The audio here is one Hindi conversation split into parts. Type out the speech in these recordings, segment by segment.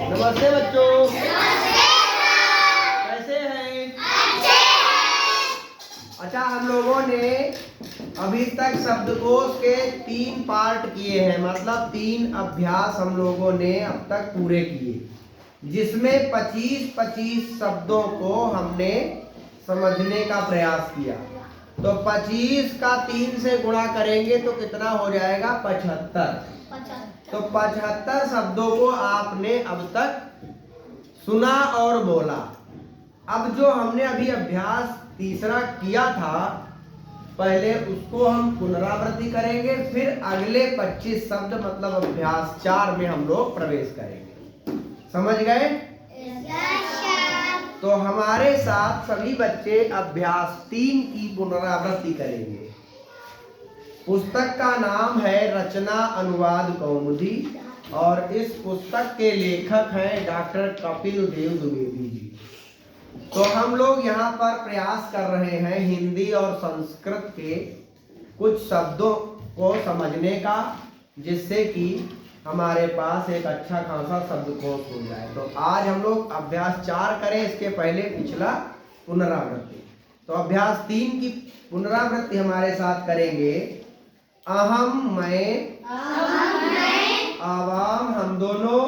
नमस्ते बच्चों, कैसे हैं? अच्छा, हम लोगों ने अभी तक शब्दकोश के 3 पार्ट किए हैं, मतलब 3 अभ्यास हम लोगों ने अब तक पूरे किए, जिसमें 25-25 शब्दों को हमने समझने का प्रयास किया। तो 25 का 3 से गुणा करेंगे तो कितना हो जाएगा? 75। तो 75 शब्दों को आपने अब तक सुना और बोला। अब जो हमने अभी अभ्यास तीसरा किया था, पहले उसको हम पुनरावृत्ति करेंगे, फिर अगले 25 शब्द मतलब अभ्यास 4 में हम लोग प्रवेश करेंगे। समझ गए? तो हमारे साथ सभी बच्चे अभ्यास 3 की पुनरावृत्ति करेंगे। पुस्तक का नाम है रचना अनुवाद कौमुदी और इस पुस्तक के लेखक हैं डॉक्टर कपिल देव द्विवेदी जी। तो हम लोग यहाँ पर प्रयास कर रहे हैं हिंदी और संस्कृत के कुछ शब्दों को समझने का, जिससे कि हमारे पास एक अच्छा खासा शब्दकोश हो जाए। तो आज हम लोग अभ्यास 4 करें, इसके पहले पिछला पुनरावृत्ति। तो अभ्यास 3 की पुनरावृत्ति हमारे साथ करेंगे। अहम मैं, आवाम हम दोनों,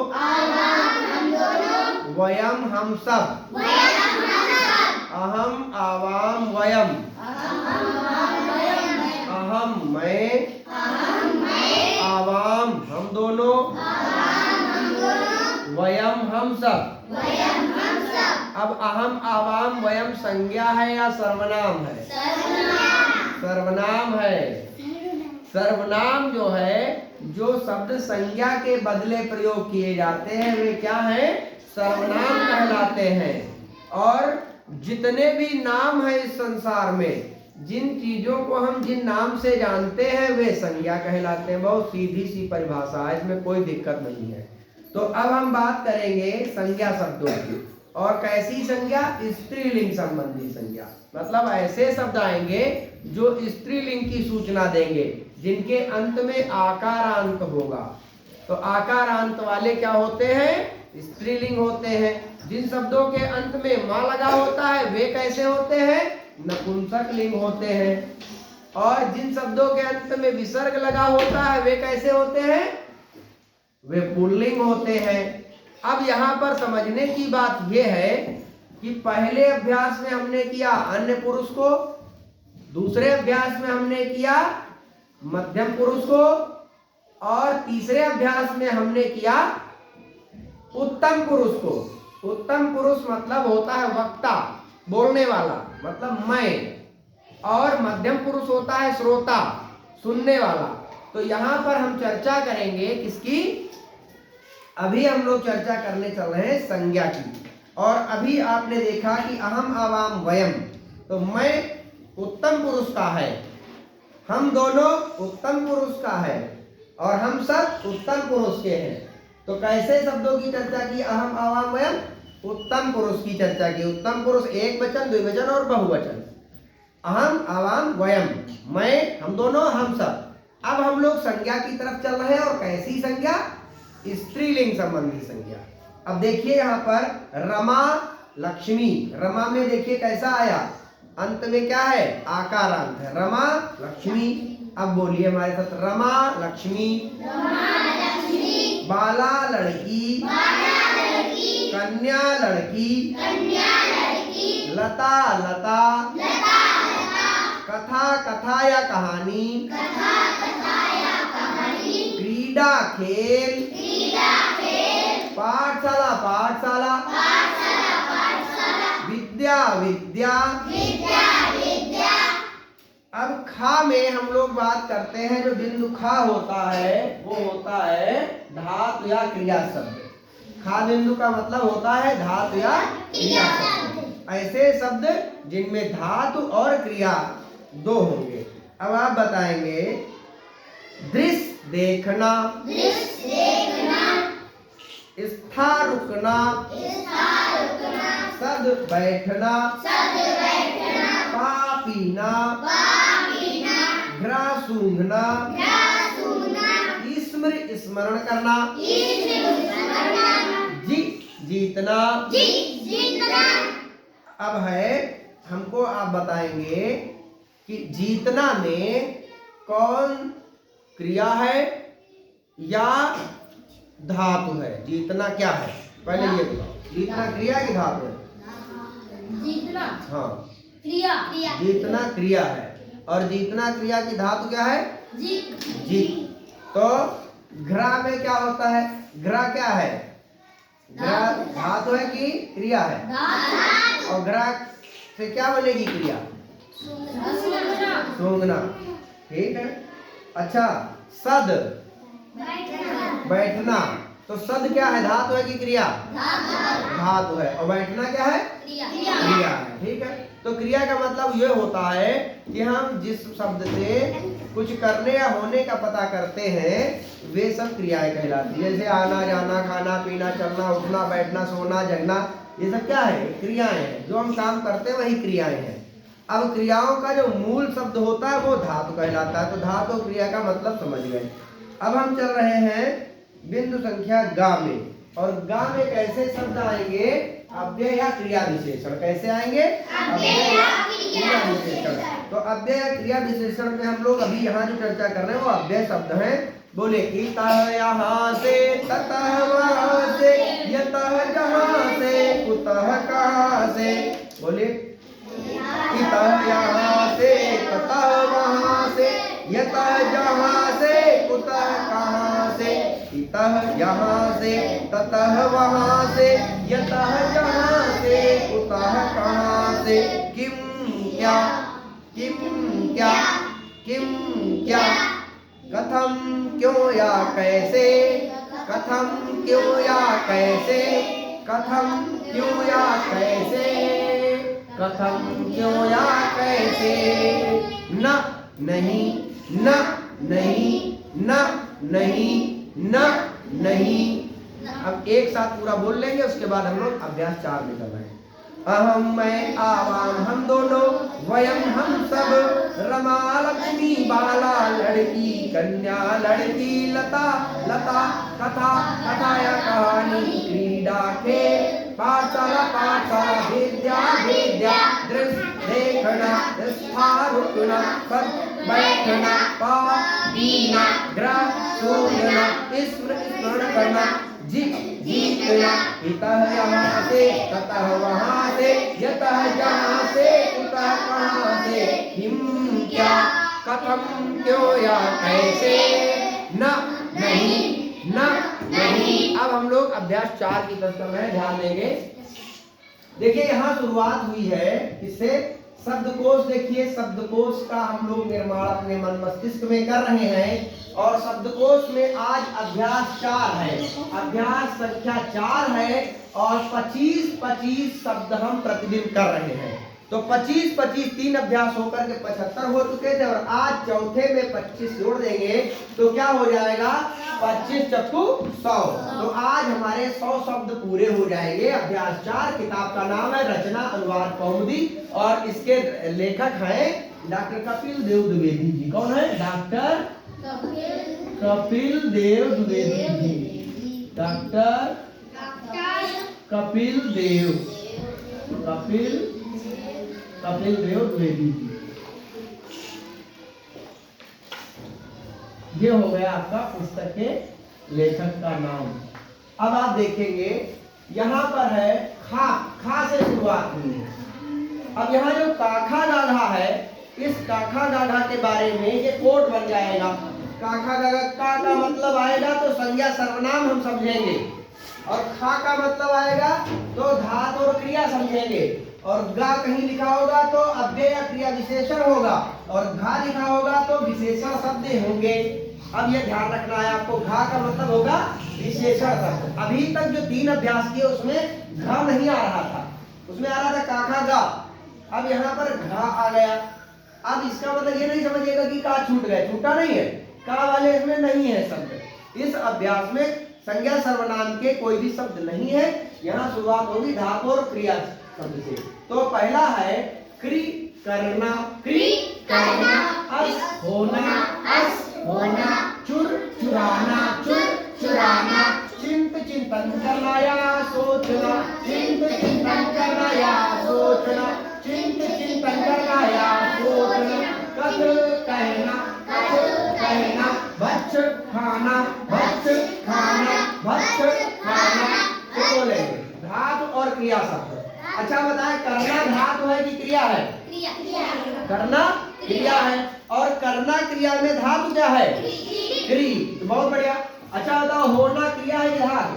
वयम हम सब, अहम आवाम वयम, अहम मैं, आवाम हम दोनों, वयम हम सब। अब अहम आवाम वयम संज्ञा है या सर्वनाम है? सर्वनाम है। सर्वनाम जो है, जो शब्द संज्ञा के बदले प्रयोग किए जाते हैं वे क्या हैं? सर्वनाम कहलाते हैं। और जितने भी नाम हैं इस संसार में, जिन चीजों को हम जिन नाम से जानते हैं वे संज्ञा कहलाते हैं। बहुत सीधी सी परिभाषा है, इसमें कोई दिक्कत नहीं है। तो अब हम बात करेंगे संज्ञा शब्दों की। और कैसी संज्ञा? स्त्रीलिंग संबंधी संज्ञा। मतलब ऐसे शब्द आएंगे जो स्त्रीलिंग की सूचना देंगे, जिनके अंत में आकारांत होगा। तो आकारांत वाले क्या होते हैं? स्त्रीलिंग होते हैं। जिन शब्दों के अंत में मां लगा होता है वे कैसे होते हैं? नपुंसक लिंग होते हैं। और जिन शब्दों के अंत में विसर्ग लगा होता है वे कैसे होते हैं? वे पुल्लिंग होते हैं। अब यहाँ पर समझने की बात यह है कि पहले अभ्यास में हमने किया अन्य पुरुष को, दूसरे अभ्यास में हमने किया मध्यम पुरुष को, और तीसरे अभ्यास में हमने किया उत्तम पुरुष को। उत्तम पुरुष मतलब होता है वक्ता, बोलने वाला, मतलब मैं। और मध्यम पुरुष होता है श्रोता, सुनने वाला। तो यहाँ पर हम चर्चा करेंगे किसकी? अभी हम लोग चर्चा करने चल रहे हैं संज्ञा की। और अभी आपने देखा कि अहम आवाम वयम, तो मैं उत्तम पुरुष का है, हम दोनों उत्तम पुरुष का है, और हम सब उत्तम पुरुष के हैं। तो कैसे शब्दों की चर्चा की? अहम आवाम वयम, उत्तम पुरुष की चर्चा की। उत्तम पुरुष एक वचन, द्विवचन और बहुवचन। अहम आवाम वयम, मैं, हम दोनों, हम सब। अब हम लोग संज्ञा की तरफ चल रहे हैं। और कैसी संज्ञा? स्त्रीलिंग संबंधी संज्ञा। अब देखिए यहाँ पर रमा लक्ष्मी, रमा में देखिए कैसा आया? अंत में क्या है? आकारांत है। रमा लक्ष्मी। अब बोलिए हमारे साथ, रमा लक्ष्मी, बाला लड़की, कन्या लड़की, लता लता, कथा कथा या कहानी, क्रीडा खेल, पाठशाला पाठशाला, विद्या विद्या। अब खा में हम लोग बात करते हैं, जो बिंदु खा होता है वो होता है धातु या क्रिया शब्द। खा बिंदु का मतलब होता है धातु या क्रिया शब्द। ऐसे शब्द जिनमें धातु और क्रिया दो होंगे। अब आप बताएंगे दृश्य देखना, स्था रुकना, सद बैठना, पा पीना, घ्रा सूंघना, इस स्मरण करना, जीतना। अब है हमको आप बताएंगे कि जीतना में कौन क्रिया है या धातु है? जीतना क्या है पहले ये बताओ। जीतना क्रिया की धातु है? जीतना हाँ क्रिया। जीतना क्रिया है। और जीतना क्रिया की धातु क्या है? जी। तो घ्रा में क्या होता है? घ्रा क्या है? घ्रा धातु है कि क्रिया है? और घ्रा से क्या बनेगी क्रिया? सूंघना। ठीक है। अच्छा, सद बैठना। तो सद क्या है? धातु है कि क्रिया? धातु है। और बैठना क्या है? क्रिया है। ठीक है। तो क्रिया का मतलब ये होता है कि हम जिस शब्द से कुछ करने या होने का पता करते हैं वे सब क्रियाएं कहलाती है। जैसे आना जाना, खाना पीना, चलना उठना, बैठना, सोना, जगना, ये सब क्या है? क्रियाएं हैं। जो हम काम करते हैं वही क्रियाएं हैं। अब क्रियाओं का जो मूल शब्द होता है वो धातु कहलाता है। तो धातु और क्रिया का मतलब समझ गए। अब हम चल रहे हैं बिंदु संख्या गा में। और गा में कैसे शब्द आएंगे? अव्यय या क्रिया विशेषण। कैसे आएंगे? अव्यय या क्रिया विशेषण। तो अव्यय या क्रिया विशेषण में हम लोग अभी यहाँ जो चर्चा कर रहे हैं वो अव्यय शब्द हैं। बोले इतः यहाँ से, ततः वहाँ से, यतः जहाँ से, कुतः कहाँ से। बोले इतः यहाँ से, ततः वहाँ से, यतः जहाँ से, कुतः कहाँ से। इतः यहाँ से, ततः वहाँ से, यतः जहाँ से, कुतः कहाँ से। किम क्या, किम क्या, किम क्या, कथम क्यों या कैसे, कथम क्यों या कैसे, कथम क्यों या कैसे, कथम क्यों या कैसे। न नहीं, न नहीं, न नहीं, न नहीं। अब एक साथ पूरा बोल लेंगे, उसके बाद हम लोग अभ्यास 4 में कर रहे हैं। अहम मैं आवाम हम दोनों, वयम हम सब, रमा लक्ष्मी बाला लड़की कन्या लड़की, लता लता कथा कथाया कहानी, क्रीडा खेल, पाठशाला पाठशाला, विद्या विद्या, दृश्य देखना, निष्ठा रुकना, पद बैठना, पीना, ग्रह सोना, स्मरण करना, जीतना। इतः यहाँ से, ततः वहाँ से, यतः जहाँ से, कुतः कहाँ से। किम क्या, कथम क्यों या कैसे, न नहीं, न नहीं। अब हम लोग अभ्यास 4 की तरफ चल रहे हैं, ध्यान देंगे। देखिए यहाँ शुरुआत हुई है इससे शब्दकोश। देखिए शब्दकोश का हम लोग निर्माण अपने मन मस्तिष्क में कर रहे हैं। और शब्दकोश में आज अभ्यास 4 है, अभ्यास संख्या 4 है। और 25-25 शब्द हम प्रतिदिन कर रहे हैं। तो 25-25 3 अभ्यास होकर के 75 हो चुके थे। और आज चौथे में 25 जोड़ देंगे तो क्या हो जाएगा? 25 चक्कू 100। तो आज हमारे 100 शब्द पूरे हो जाएंगे। अभ्यास 4 किताब का नाम है रचना अनुवाद कौमुदी। और इसके लेखक हैं डॉक्टर कपिल देव द्विवेदी जी। कौन है? डॉक्टर कपिल देव द्विवेदी जी। डॉक्टर कपिल देव द्विवेदी जी। ये हो गया आपका पुस्तक के लेखक का नाम। अब आप देखेंगे यहाँ पर है खा, खा से शुरुआत हुई है। अब यहाँ जो काखा गाढ़ा है, इस काखा गाढ़ा के बारे में ये कोड बन जाएगा। काखा गाढ़ा, का मतलब आएगा तो संज्ञा सर्वनाम हम समझेंगे। और खा का मतलब आएगा तो धातु और क्रिया समझेंगे। और गा कहीं लिखा होगा तो अव्यय या क्रिया विशेषण होगा। और घा लिखा होगा तो विशेषण शब्द होंगे। अब ये ध्यान रखना है आपको, घा का मतलब होगा विशेषण शब्द। अभी तक जो 3 अभ्यास किए उसमें घा नहीं आ रहा था, उसमें आ रहा था काखा गा। अब यहाँ पर घा आ गया। अब इसका मतलब ये नहीं समझिएगा कि का छूट गए, छूटा नहीं है, का वाले इसमें नहीं है शब्द। इस अभ्यास में संज्ञा सर्वनाम के कोई भी शब्द नहीं है। यहाँ शुरुआत होगी धातु और क्रिया शब्द से। तो पहला है क्रि करना, अस होना, चुर चुराना, चिंतन करना या सोचना, चिंत चिंतन करना या सोचना, चिंत चिंतन करना या सोचना, कथ कहना, भक्ष खाना, भक्ष खाना, भक्ष खाना। तो बोलेंगे धातु और क्रिया शब्द। अच्छा बताएं, करना धातु है कि क्रिया है? करना क्रिया है, और करना क्रिया में धातु क्या है? क्री। तो बहुत बढ़िया। अच्छा बताओ, होना क्रिया है कि धातु?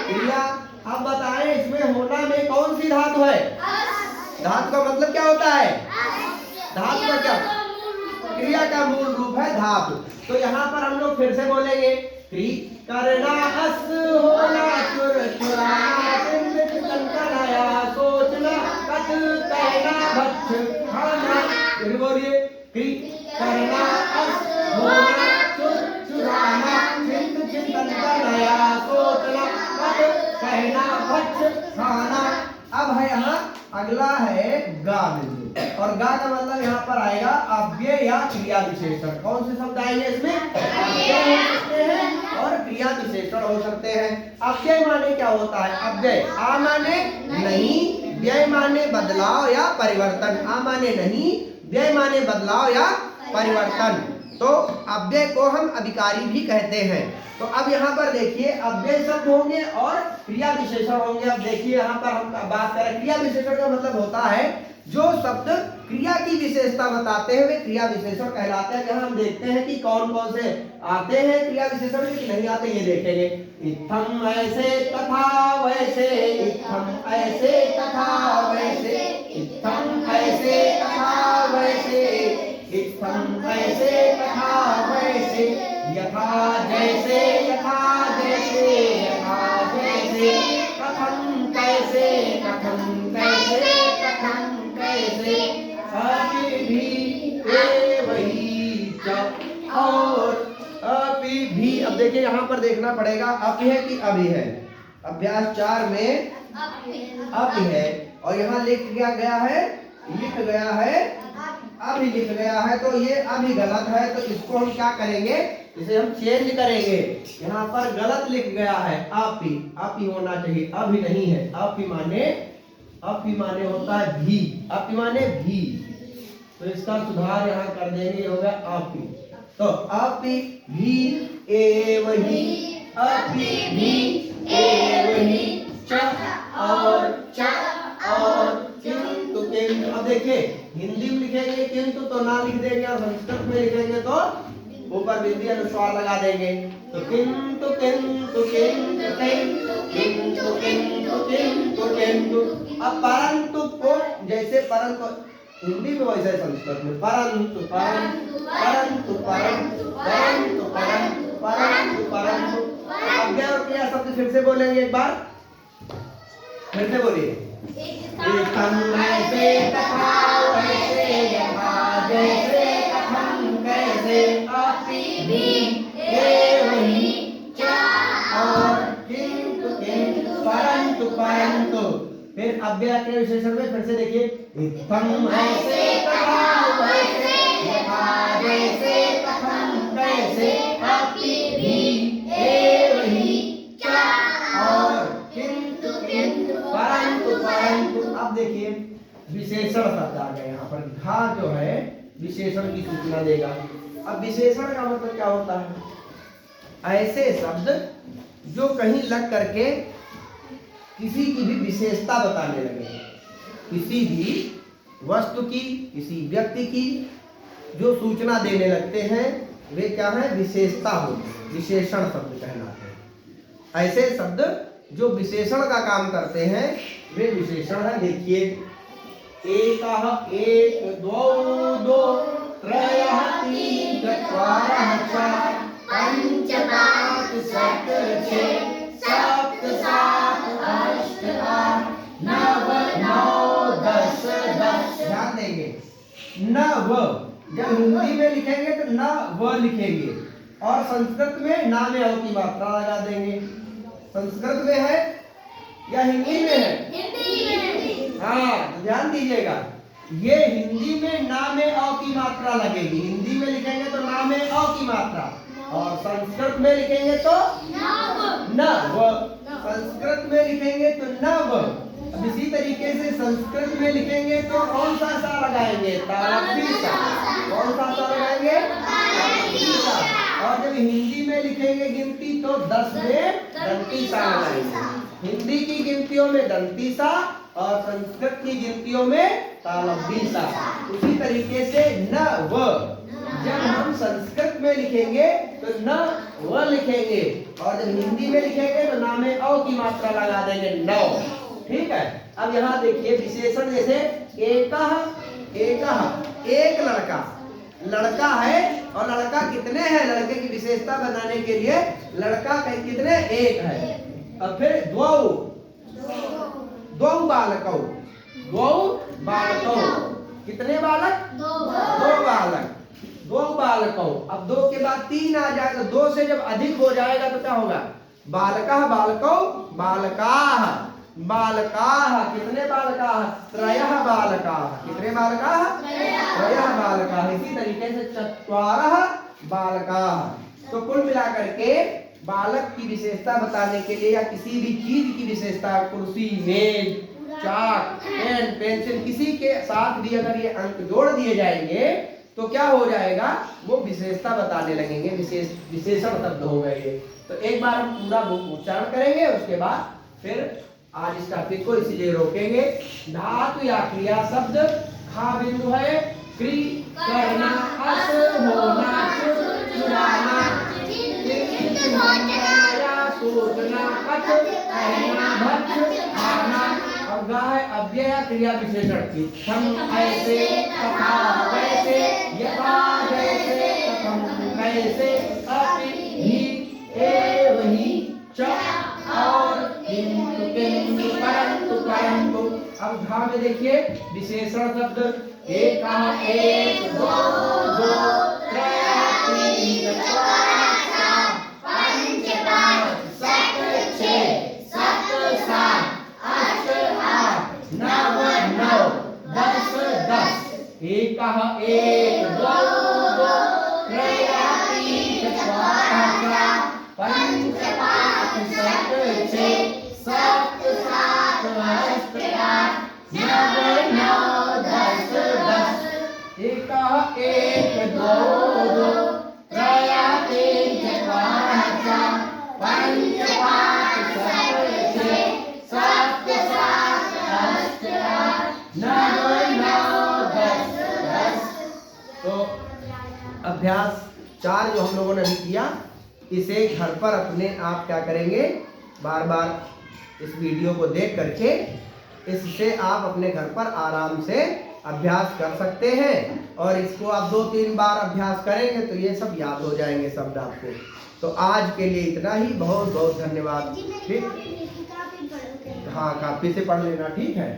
क्रिया। अब बताएं, इसमें होना में कौन सी धातु है? धातु का मतलब क्या होता है? धातु का क्या? क्रिया का मूल रूप है धातु। तो यहाँ पर हम लोग फिर से बोलेंगे, क्री करना, अस होना, चुर चुराना, चिंत चिंतन करना या सोचना, कथ कहना, भक्ष खाना। फिर बोलिए, क्री करना, अस होना, चुर चुराना, चिंत चिंतन करना या सोचना, कथ कहना, भक्ष खाना। अब है यहाँ अगला है गा बिंदु, और गा का मतलब यहाँ पर आएगा अव्यय या क्रिया विशेषण। कौन से शब्द आएंगे इसमें? अव्यय हो सकते हैं और क्रिया विशेषण हो सकते हैं। अव्यय माने क्या होता है? अव्यय आ माने नहीं, व्यय माने बदलाव या परिवर्तन। आ माने नहीं, व्यय माने बदलाव या परिवर्तन। तो अव्यय को हम अभिकारी भी कहते हैं। तो अब यहाँ पर देखिए, अव्यय शब्द होंगे और क्रिया विशेषण होंगे। अब देखिए यहाँ पर हम बात करें, क्रिया विशेषण का मतलब होता है जो शब्द क्रिया की विशेषता बताते हैं, वे क्रिया विशेषण कहलाते हैं। जहाँ हम देखते हैं कि कौन कौन से आते हैं क्रिया विशेषण में, कि नहीं आते, ये देखेंगे। इत्थम ऐसे तथा वैसे, इत्थम ऐसे तथा वैसे, इत्थम ऐसे तथा वैसे, इत्थम ऐसे तथा वैसे, यथा जैसे, यथा जैसे, यथा जैसे, कथम कैसे, कथम कैसे, कथम कैसे, अभी भी वही च, और अभी भी। अब देखिए यहाँ पर देखना पड़ेगा, अभी है कि अभी है। अभ्यास 4 में अभी है, और यहाँ लिख गया है, लिख गया है, अभी लिख गया है। तो ये अभी गलत है, तो इसको हम क्या करेंगे? इसे हम चेंज करेंगे। यहाँ पर गलत लिख गया है, आपी, आपी होना चाहिए, अभी नहीं है। आपी माने होता है भी, आपी माने भी। तो इसका सुधार यहाँ कर देंगे, होगा आपी। तो आपी भी एवही, आपी भी एवही, च और च और किंतु, किंतु। अब देखिए, हिंदी में लिखेंगे किंतु तो ना लिख देंगे, और संस्कृत में लिखेंगे तो ऊपर बिंदी अनुस्वार लगा देंगे। तो किंतु किंतु किंतु किंतु किंतु किंतु किंतु किंतु। अब परंतु को जैसे परंतु हिंदी में वैसे संस्कृत में परंतु, परंतु, परंतु, परंतु, परंतु, परंतु, परंतु, परंतु। अव्यय और क्रिया शब्द फिर से बोलेंगे, एक बार फिर से बोलिए। इत्थम ऐसे तथा वैसे, यथा जैसे, कथम कैसे, अभी भी एवही च और किंतु किंतु, परंतु परंतु। फिर अव्यय के विशेषण में फिर से देखिए, इत्थम ऐसे तथा वैसे, यथा जैसे, कथम कैसे, अभी भी एवही च और किंतु किंतु, परंतु परंतु। अब देखिए विशेषण शब्द आ गए यहाँ पर। घा जो है विशेषण की सूचना देगा। अब विशेषण का मतलब क्या होता है? ऐसे शब्द जो कहीं लग करके किसी की भी विशेषता बताने लगे, किसी भी वस्तु की, किसी व्यक्ति की जो सूचना देने लगते हैं, वे क्या है? विशेषता होती है, विशेषण शब्द कहलाते हैं। ऐसे शब्द जो विशेषण का काम करते हैं वे विशेषण है। देखिए, एकः एक, द्वौ दो, त्रयः तीन, चत्वारः चार, पंच पांच, सप्त छः, सप्त सात, अष्ट आठ, नव नौ, दस दस। ध्यान देंगे, नव जब हिंदी में लिखेंगे तो न व लिखेंगे, और संस्कृत में ना में अ की मात्रा लगा देंगे। संस्कृत में है या हिंदी में है? हिंदी में। हाँ, तो ध्यान दीजिएगा, ये हिंदी में ना में अ की मात्रा लगेगी। हिंदी में लिखेंगे तो ना में अ की मात्रा, और संस्कृत में लिखेंगे तो न व। संस्कृत में लिखेंगे तो नव। अब इसी तरीके से संस्कृत में लिखेंगे तो कौन सा सा लगाएंगे? तालव्य सा। कौन सा सा लगाएंगे? तालव्य सा। और जब हिंदी में लिखेंगे गिनती तो 10 में दंती सा लगाएंगे। हिंदी की गिनतियों में दंती सा और संस्कृत की गिनतियों में तालव्य सा। उसी तरीके से न व, जब हम संस्कृत में लिखेंगे तो न व लिखेंगे और जब हिंदी में लिखेंगे तो ना में औ की मात्रा लगा देंगे नौ। ठीक है। अब यहाँ देखिए विशेषण, जैसे एकह, एकह एक लड़का, लड़का है और लड़का कितने हैं? लड़के की विशेषता बनाने के लिए लड़का कितने? एक है। अब फिर द्वौ, द्वौ बालकौ, द्वौ बालकौ कितने बालक? दो बालक, दो बालकौ। अब दो के बाद तीन आ जाएगा, दो से जब अधिक हो जाएगा तो क्या होगा? बालकः बालकौ बालकाः, बालकाः कितने बालकाः? त्रयः बालकाः। कितने बालकाः? त्रयः बालकाः। इसी तरीके से चत्वारः बालकाः। तो कुल मिलाकर के बालक की विशेषता बताने के लिए या किसी भी चीज की विशेषता, कुर्सी, मेज, चाक, पेन, पेंसिल, किसी के साथ भी अगर ये अंक जोड़ दिए जाएंगे तो क्या हो जाएगा? वो विशेषता बताने लगेंगे, विशेषण शब्द हो गए ये। तो एक बार हम पूरा उच्चारण करेंगे, उसके बाद फिर आज इस टॉपिक को इसीलिए रोकेंगे। धातु या क्रिया शब्द खा बिंदु है क्री, करना, अस, होना, चुराना, सोचना, पथ, कहना, भक्ष, खाना। और गा है अव्यय क्रिया विशेषण की। हम ऐसे, तथा वैसे, यथा जैसे, कथम कैसे, अपि ही, एव ही, च और किंतु किंतु, परंतु परंतु। अब घा में देखिए विशेषण शब्द एक, एक, दो, दो, त्रय, तीन, चार, पांच, पांच, सात, छह, सात, सात, आठ, आठ, नव, नौ, 10, 10। एक, एक, दो, दो, त्रय, तीन, चार, पांच, पांच, सात, छह, सात, सात, आठ, आठ, नव, नौ, 10, 10। एक, एक, दो, दो, त्रय, तीन, चार, पांच, पांच, सात, छह, सात, सात, आठ, आठ, नव, नौ, 10, 10। तो अभ्यास 4 जो हम लोगों ने अभी किया, इसे घर पर अपने आप क्या करेंगे? बार बार इस वीडियो को देख करके इससे आप अपने घर पर आराम से अभ्यास कर सकते हैं। और इसको आप 2-3 बार अभ्यास करेंगे तो ये सब याद हो जाएंगे शब्द आपको। तो आज के लिए इतना ही। बहुत बहुत धन्यवाद। ठीक, हाँ, काफी से पढ़ लेना। ठीक है।